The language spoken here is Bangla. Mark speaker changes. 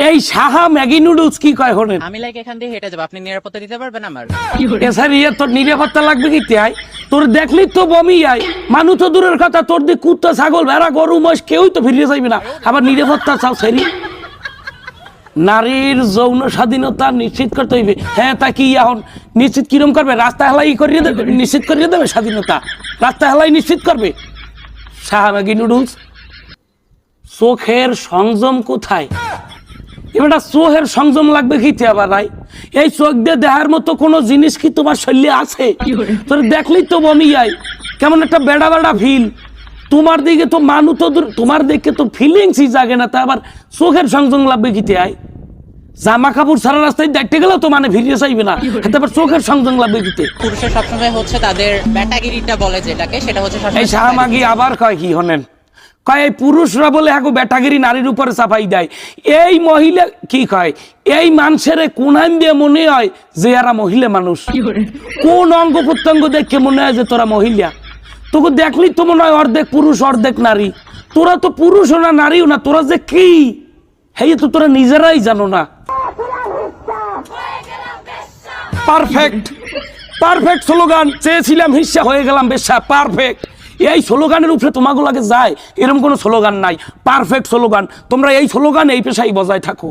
Speaker 1: এই সাহা ম্যাগি নুডলস কি কয় হলেন?
Speaker 2: আমি লাইক এখান দিয়ে হেঁটে যাবো, আপনি নিরাপত্তা দিতে পারবেন আমার?
Speaker 1: এছাড়া ইয়ে তোর নিরাপত্তা লাগবে কি তাই? তোর দেখলি তো বমি আয়, মানুষ তো দূরের কথা, তোর দিয়ে কুত্তা ছাগল ভেড়া গরু মোষ কেউই তো ফিরিয়ে যাইবে না, আবার নিরাপত্তা চাও সেরি? নারীর যৌন স্বাধীনতা নিশ্চিত করতে হইবে। হ্যাঁ, তা কি এখন নিশ্চিত কিরম করবে? রাস্তা হেলাই করিয়ে দেবে, নিশ্চিত করিয়ে দেবে স্বাধীনতা? রাস্তা হেলাই নিশ্চিত করবে? Saha Maggi noodles. চোখের সংযম কোথায়? এবার চোখের সংযম লাগবে কি আবার রাই? এই চোখ দিয়ে দেখার মতো কোনো জিনিস কি তোমার শরীরে আছে? তোর দেখলেই তো বমি আয়, কেমন একটা বেড়া বেড়া ফিল। তোমার দিকে তো মানুষ তো তোমার দিকে তো ফিলিংসই জাগে না, তা আবার চোখের সংযম লাগবে কি আয়? জামা কাপড় সারা রাস্তায় দেখতে গেলেও তো মানে ফিরিয়ে চাইবে না, তারপর চোখের সংযম লাগবে কি?
Speaker 2: পুরুষের সবসময় হচ্ছে তাদের ব্যাটাগিরিটা বলে যেটাকে, সেটা হচ্ছে সবসময়
Speaker 1: এই সাহামাগি আবার কয় কি হনেন, কয় এই পুরুষরা বলে হাগু ব্যাটাগিরি নারীর উপরে চাপাই দেয়। এই মহিলা কি কয়, এই মানুষের কোনাইন দিয়ে মনে হয় যে এরা মহিলা মানুষ। কোন অঙ্গ প্রত্যঙ্গ দেখে মনে হয় যে তোরা মহিলা? তোকে দেখলি তো মনে হয় অর্ধেক পুরুষ অর্ধেক নারী। তোরা তো পুরুষও না নারীও না, তোরা যে কি হেই তো তোরা নিজেরাই জানো না। পারফেক্ট পারফেক্ট স্লোগান চেয়েছিলাম, হিস্সা হয়ে গেলাম বেশ্যা। পারফেক্ট এই স্লোগানের উপরে তোমাগুলোকে যায় এরকম কোনো স্লোগান নাই। Perfect slogan. তোমরা এই স্লোগান এই পেশায় বজায় থাকো।